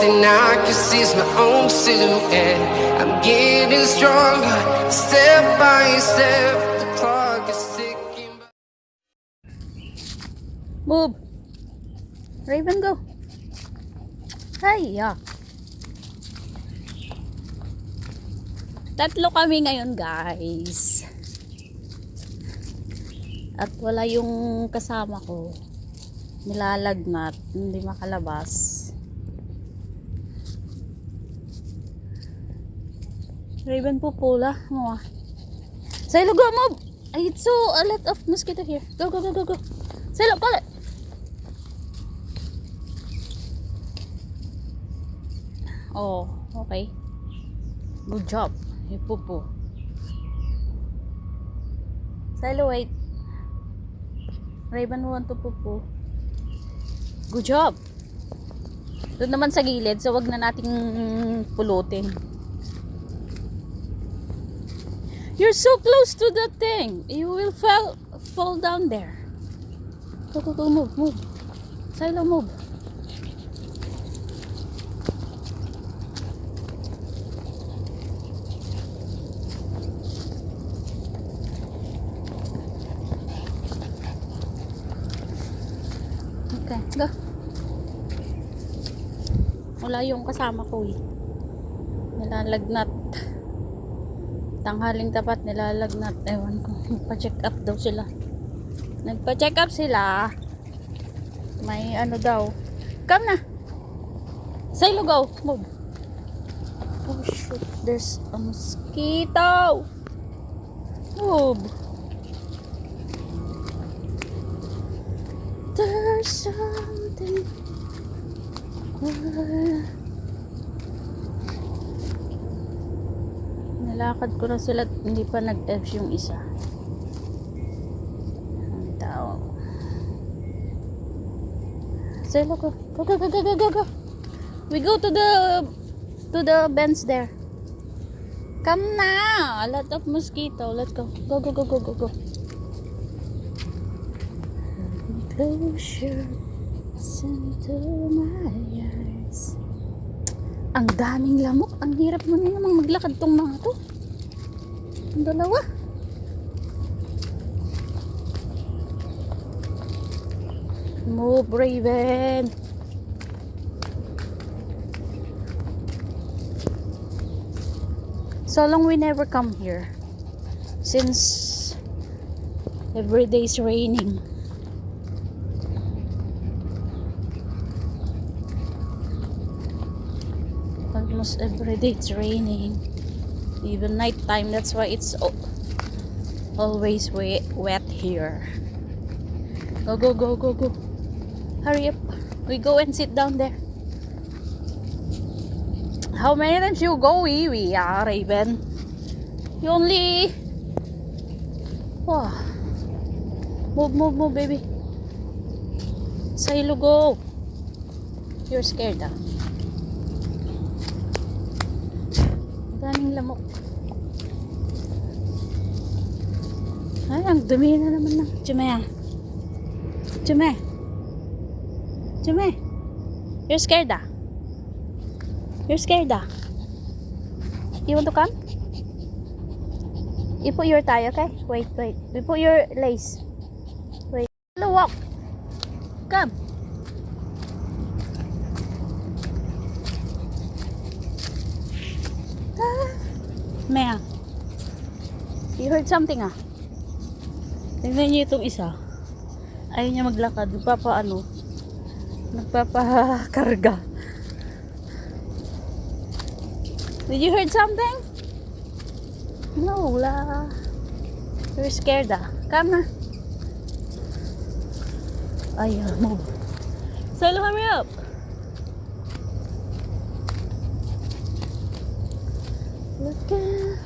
thing I can see is my own silhouette. I'm getting stronger, step by step. The clock is ticking. Move. Raven, go. Hiya. Tatlo kami ngayon, guys. At wala yung kasama ko. Nilalagnat, hindi makalabas. Raven, pupula mo. Silo, go, move. It's so a lot of mosquito here. Go, go, go, go, go. Silo, call it. Oh, okay. Good job. You pupu. Silo, wait. Raven want to pupu. Good job. Doon naman sa gilid, so wag na nating pulutin. You're so close to the thing. You will fall down there. Go, go, go, move, move. Silo, move. Okay, go. Wala yung kasama ko eh. Nilalagnat. Tanghaling tapat nilalagnat. Ewan ko. Nagpa-check up daw sila. Nagpa-check up sila. May ano daw. Come na. Silo, go. Move. Oh shoot. There's a mosquito. Move. There's something. Nilakad ko na sila, hindi pa nag-F's yung isa. Ang tao. Silo, go. Go, go, go, go, go, go, go. We go to the bench there. Come na. A lot of mosquito. Let's go. Go, go, go, go, go, go. Close your into my eyes. Ang daming lamok. Ang hirap mo na namang maglakad tong mga to. Ang dalawa. Move, Raven. So long we never come here. Since every day is raining. Almost every day it's raining, even night time. That's why it's always wet here. Go, go, go, go, go. Hurry up. We go and sit down there. How many times you go, Wee? Raven? You only... Wow. Move, move, move, baby. Silo, go. You're scared, ah. Daming lamok. Ay, ang dumi na naman ng Jume. Jume. Jume. You're scared, ah? You're scared, ah? You want to come? You put your tie, okay? Wait, wait. We put your lace. Wait. Hello, walk. Come. Mea, you heard something, ah? Tingnan niyo itong isa. Ayaw niya maglakad. Nagpapakarga. Did you heard something? No, la. You're scared, ah? Come na. Ayaw, move. Silo, hurry up.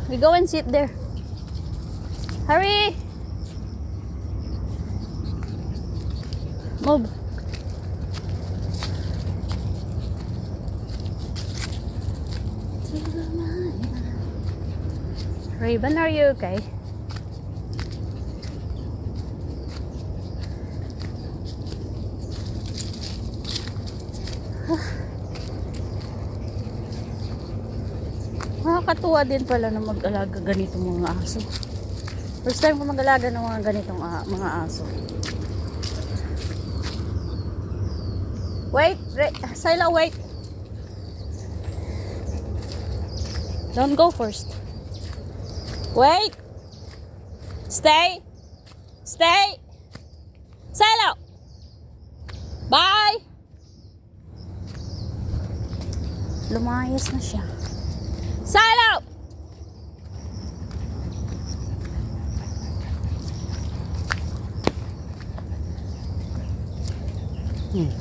We go and sit there. Hurry! Move. Raven, are you okay? Nakakatuwa din pala na mag-alaga ganitong mga aso. First time ko mag-alaga ng mga ganitong mga aso. Wait, Sila, wait. Don't go first. Wait. Stay. Stay. Silo. Bye. Lumayas na siya. Silo.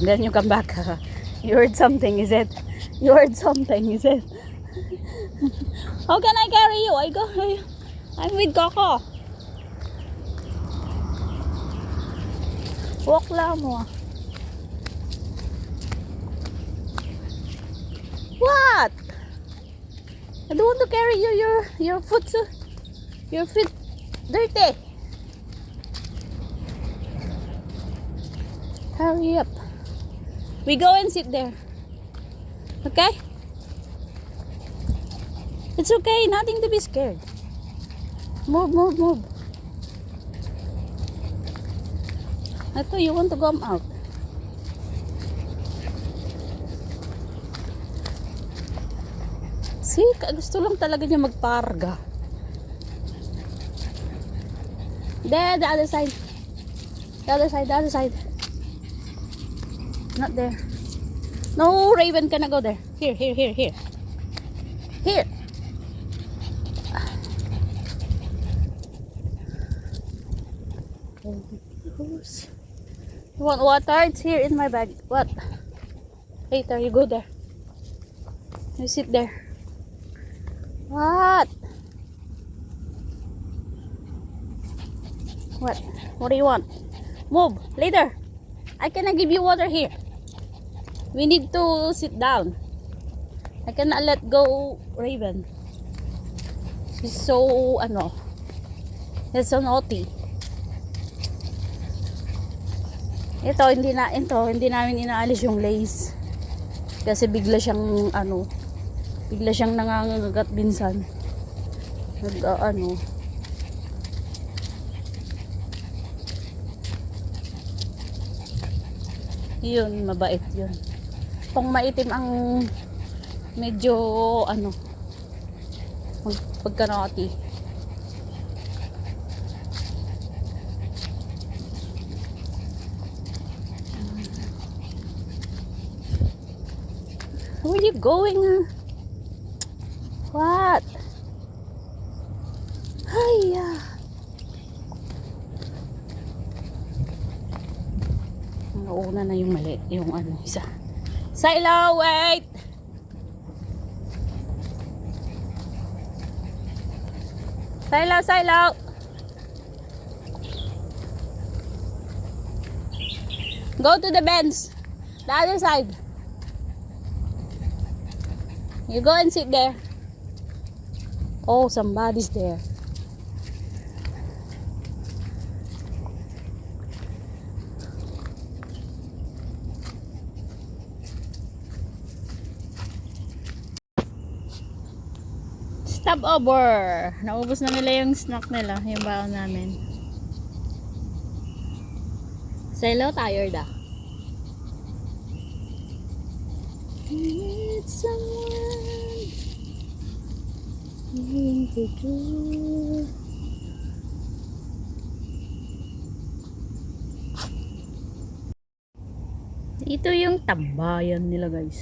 Then you come back. You heard something, is it? You heard something, is it? How can I carry you? I'm with Coco. Walk lang mo. What? I don't want to carry you. Your foot dirty. Hurry up. We go and sit there. Okay? It's okay. Nothing to be scared. Move. I thought you want to come out. See, gusto lang talaga niya magparga. There, the other side. The other side. Not there. No, Raven cannot go there. Here. Here. You want water? It's here in my bag. What? Later, you go there. You sit there. What? What do you want? Move. Later. I cannot give you water here. We need to sit down. I cannot let go Raven. She's so, she's so naughty. Hindi namin inaalis yung lace. Kasi bigla siyang nangangagat minsan. Yun, mabait yun. Kung maitim ang medyo pagkanati. Where are you going? What? Hiya. Nauna na yung mali, yung isa. Silo, wait! Silo! Go to the bench. The other side. You go and sit there. Oh, somebody's there. Stop over. Naubos na nila yung snack nila, yung baon namin. Silo, tired ah. Need someone to do. Ito yung tambayan nila, guys.